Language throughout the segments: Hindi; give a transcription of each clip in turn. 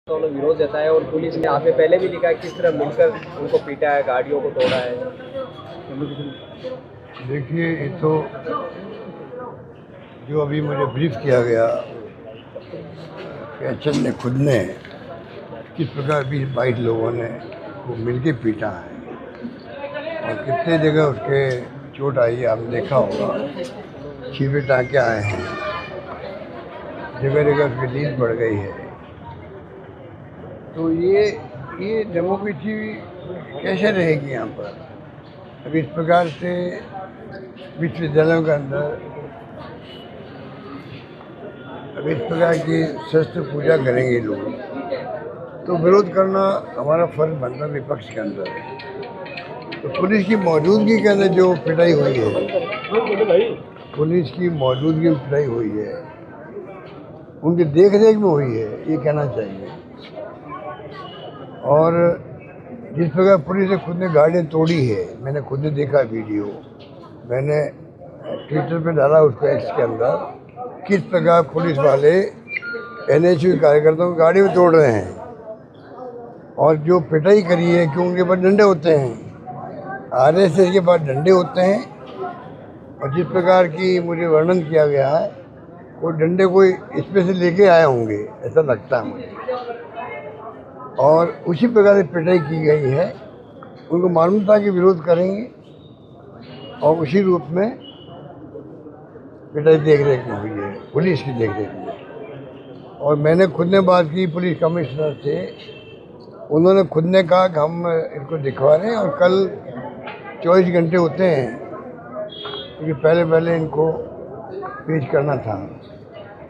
उन्होंने विरोध जताया और पुलिस ने आपने पहले भी लिखा है किस तरह मिलकर उनको पीटा है, गाड़ियों को तोड़ा है। देखिए, ये तो जो अभी मुझे ब्रीफ किया गया कि एचएम ने खुद ने किस प्रकार 20-22 लोगों ने को मिलके पीटा है और कितने जगह उसके चोट आई है, आपने देखा होगा। छीपे टाँके आए हैं, जगह जगह उसकी नींद बढ़ गई है। तो ये डेमोक्रेसी कैसे रहेगी यहाँ पर? अब इस प्रकार से विश्वविद्यालयों के अंदर अब इस प्रकार की शस्त्र पूजा करेंगे लोग, तो विरोध करना हमारा फर्ज बनता है विपक्ष के अंदर। तो पुलिस की मौजूदगी के अंदर जो पिटाई हुई है, पुलिस की मौजूदगी में पिटाई हुई है, उनकी देख रेख में हुई है, ये कहना चाहिए। और जिस प्रकार पुलिस ने खुद ने गाड़ियाँ तोड़ी है, मैंने खुद ने देखा वीडियो, मैंने ट्विटर पे डाला उसको, एक्स के अंदर, किस प्रकार पुलिस वाले एनएचयू कार्यकर्ताओं को गाड़ी में तोड़ रहे हैं और जो पिटाई करी है कि उनके पास डंडे होते हैं, आरएसएस के पास डंडे होते हैं। और जिस प्रकार की मुझे वर्णन किया गया है, वो डंडे कोई इसमें से लेके आए होंगे, ऐसा लगता है मुझे। और उसी प्रकार से पिटाई की गई है। उनको मालूम था कि विरोध करेंगे और उसी रूप में पिटाई देख रेख में हुई है, पुलिस की देख रेख में। और मैंने खुद ने बात की पुलिस कमिश्नर से, उन्होंने खुद ने कहा कि हम इनको दिखवा रहे हैं और कल 24 घंटे होते हैं, क्योंकि पहले इनको पेश करना था।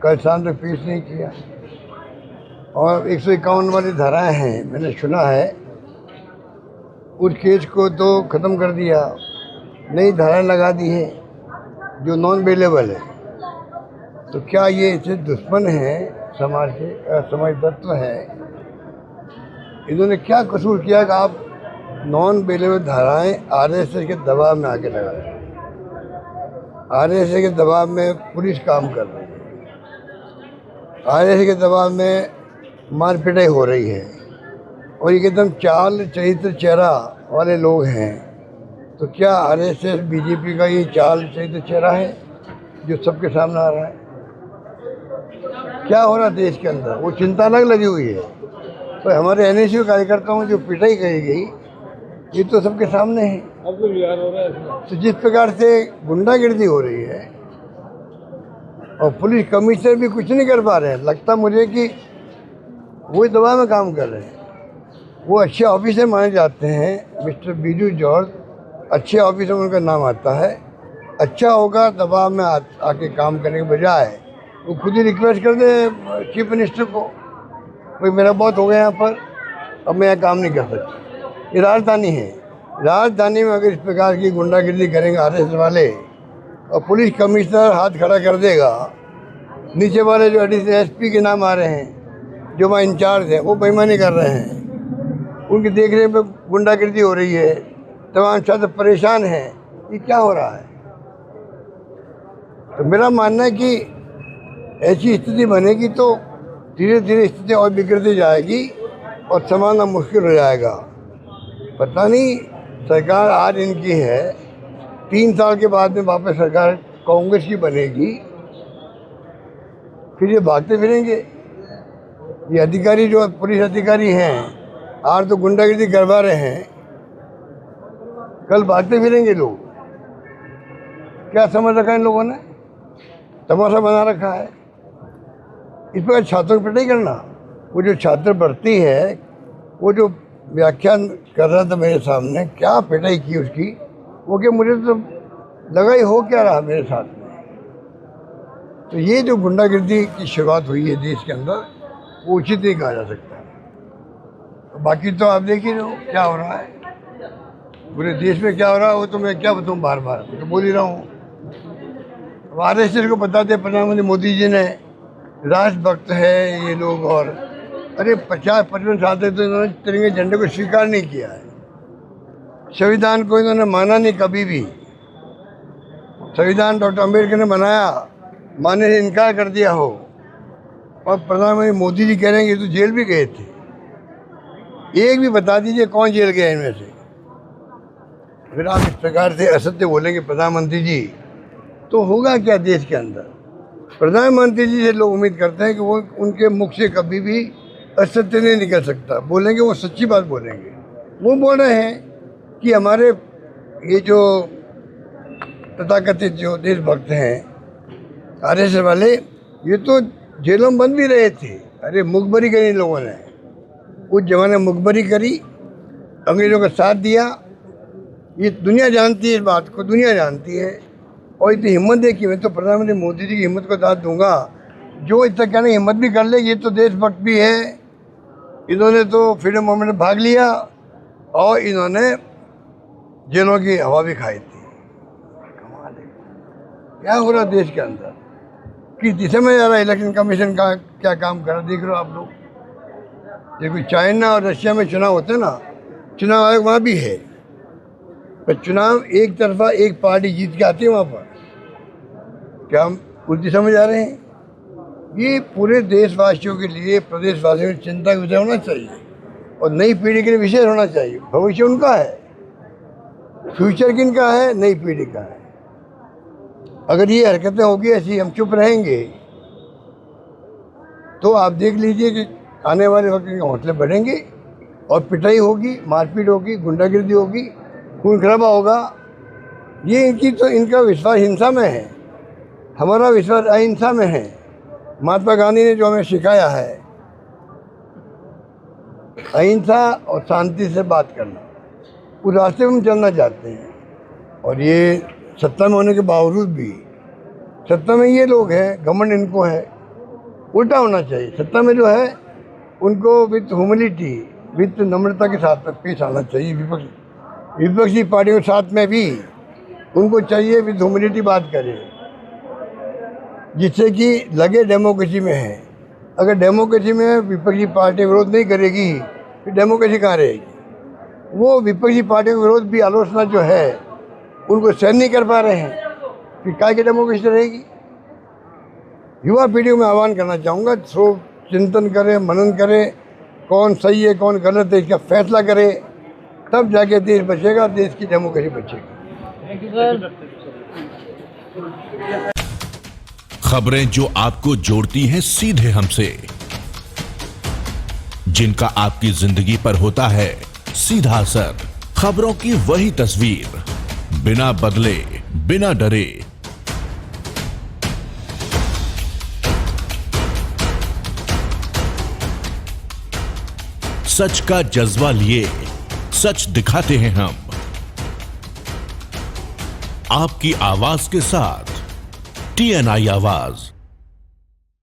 कल शाम तक पेश नहीं किया। और 151 वाली धाराएँ हैं, मैंने सुना है, उस केस को तो ख़त्म कर दिया, नई धाराएँ लगा दी है जो नॉन बेलेबल है। तो क्या ये इसे दुश्मन हैं समाज के, समाज तत्व हैं? इन्होंने क्या कसूर किया कि आप नॉन बेलेबल धाराएँ आरएसएस के दबाव में आके लगा रहे हैं? आरएसएस के दबाव में पुलिस काम कर रही है, आरएसएस के दबाव में मार पिटाई हो रही है, और ये एकदम चाल चरित्र चेहरा वाले लोग हैं। तो क्या आरएसएस बीजेपी का ये चाल चरित्र चेहरा है जो सबके सामने आ रहा है? क्या हो रहा है देश के अंदर, वो चिंता अलग लगी हुई है। तो हमारे एनएचयू कार्यकर्ताओं जो पिटाई करी गई, ये तो सबके सामने है। अब तो विवाद हो रहा है। तो जिस प्रकार से गुंडागिर्दी हो रही है और पुलिस कमिश्नर भी कुछ नहीं कर पा रहे हैं, लगता मुझे कि वही दबाव में काम कर रहे हैं। वो अच्छे ऑफिसर माने जाते हैं, मिस्टर बीजू जॉर्ज, अच्छे ऑफिसर उनका नाम आता है। अच्छा होगा दबाव में आके काम करने के बजाय वो खुद ही रिक्वेस्ट कर दे चीफ मिनिस्टर को, भाई मेरा बहुत हो गया यहाँ पर, अब मैं यहाँ काम नहीं कर सकता। ये राजधानी है, राजधानी में अगर इस प्रकार की गुंडागिर्दी करेंगे आरएसएस वाले और पुलिस कमिश्नर हाथ खड़ा कर देगा, नीचे वाले जो एडिशनल एसपी के नाम आ रहे हैं, जो वहाँ इंचार्ज है, वो बेईमानी कर रहे हैं, उनकी देखने पे गुंडागिर्दी हो रही है, तमाम छात्र परेशान हैं, ये क्या हो रहा है? तो मेरा मानना है कि ऐसी स्थिति बनेगी तो धीरे धीरे स्थिति और बिगड़ती जाएगी और संभालना मुश्किल हो जाएगा। पता नहीं, सरकार आज इनकी है, 3 साल के बाद में वापस सरकार कांग्रेस की बनेगी, फिर ये भागते फिरेंगे। ये अधिकारी जो पुलिस अधिकारी हैं, आज तो गुंडागिर्दी करवा रहे हैं, कल भागते फिरेंगे लोग। क्या समझ रखा है इन लोगों ने? तमाशा बना रखा है। इस पर छात्रों की पिटाई करना, वो जो छात्र भर्ती है, वो जो व्याख्यान कर रहा था मेरे सामने, क्या पिटाई की उसकी, वो कि मुझे तो लगा ही हो क्या रहा मेरे साथ में। तो ये जो गुंडागिर्दी की शुरुआत हुई है देश के अंदर, वो उचित नहीं कहा जा सकता। बाकी तो आप देख ही रहे हो क्या हो रहा है पूरे देश में, क्या हो रहा है वो तो मैं क्या बताऊँ, बार बार मैं तो बोल ही रहा हूँ। अब आरएसएस को बताते प्रधानमंत्री मोदी जी ने राष्ट्रभक्त है ये लोग, और अरे 50-55 साल तक तो इन्होंने तिरंगे झंडे को स्वीकार नहीं किया है, संविधान को इन्होंने माना नहीं कभी भी। संविधान डॉक्टर अम्बेडकर ने बनाया, मानने से इनकार कर दिया हो, और प्रधानमंत्री मोदी जी कह रहे हैं कि ये तो जेल भी गए थे। एक भी बता दीजिए कौन जेल गया इनमें से। अगर आप इस प्रकार से असत्य बोलेंगे प्रधानमंत्री जी, तो होगा क्या देश के अंदर। प्रधानमंत्री जी से लोग उम्मीद करते हैं कि वो उनके मुख से कभी भी असत्य नहीं निकल सकता, बोलेंगे वो सच्ची बात बोलेंगे। वो बोल रहे हैं कि हमारे ये जो तथाकथित जो देशभक्त हैं आरएसएस वाले, ये तो जेलों में बंद भी रहे थे। अरे मुखबरी करी इन लोगों ने, उस जमाने में मुखबरी करी, अंग्रेज़ों का साथ दिया। ये दुनिया जानती है, इस बात को दुनिया जानती है। और इतनी हिम्मत देखी, मैं तो प्रधानमंत्री मोदी जी की हिम्मत को दाद दूंगा, जो इतना कहने की हिम्मत भी कर ले। ये तो देशभक्त भी है, इन्होंने तो फ्रीडम मूवमेंट में भाग लिया और इन्होंने जेलों की हवा भी खाई थी। कमाल है, क्या हो रहा देश के अंदर, किस दिशा में जा रहा है। इलेक्शन कमीशन का क्या काम कर रहा देख रहे हो आप लोग। देखो चाइना और रशिया में चुनाव होते हैं ना, चुनाव आयोग वहाँ भी है, पर चुनाव एक तरफा एक पार्टी जीत के आती है वहाँ पर। क्या हम उस दिशा में जा रहे हैं। ये पूरे देशवासियों के लिए, प्रदेशवासियों की चिंता का विषय होना चाहिए और नई पीढ़ी के लिए विशेष होना चाहिए। भविष्य उनका है, फ्यूचर किनका है, नई पीढ़ी का है। अगर ये हरकतें होगी ऐसी, हम चुप रहेंगे, तो आप देख लीजिए कि आने वाले वक्त के हौसले बढ़ेंगे और पिटाई होगी, मारपीट होगी, गुंडागिर्दी होगी, खून खराबा होगा। ये इनका विश्वास हिंसा में है, हमारा विश्वास अहिंसा में है। महात्मा गांधी ने जो हमें सिखाया है, अहिंसा और शांति से बात करना, उस रास्ते में हम चलना चाहते हैं। और ये सत्ता में होने के बावजूद भी, सत्ता में ये लोग हैं, घमंड इनको है। उल्टा होना चाहिए, सत्ता में जो है उनको विद ह्यूमिलिटी, विद नम्रता के साथ पेश आना चाहिए। विपक्षी पार्टियों के साथ में भी उनको चाहिए विद ह्यूमिलिटी बात करें, जिससे कि लगे डेमोक्रेसी में है। अगर डेमोक्रेसी में विपक्षी पार्टी विरोध नहीं करेगी, फिर डेमोक्रेसी कहाँ रहेगी। वो विपक्षी पार्टियों का विरोध भी, आलोचना जो है, उनको सहन नहीं कर पा रहे हैं, फिर काय की डेमोक्रेसी रहेगी। युवा पीढ़ी में आह्वान करना चाहूँगा, सो चिंतन करें, मनन करें, कौन सही है कौन गलत है, इसका फैसला करें, तब जाके देश बचेगा, देश की डेमोक्रेसी बचेगी। खबरें जो आपको जोड़ती हैं सीधे हमसे, जिनका आपकी जिंदगी पर होता है सीधा असर, खबरों की वही तस्वीर, बिना बदले, बिना डरे। सच का जज्बा लिए सच दिखाते हैं हम, आपकी आवाज के साथ TNI आवाज।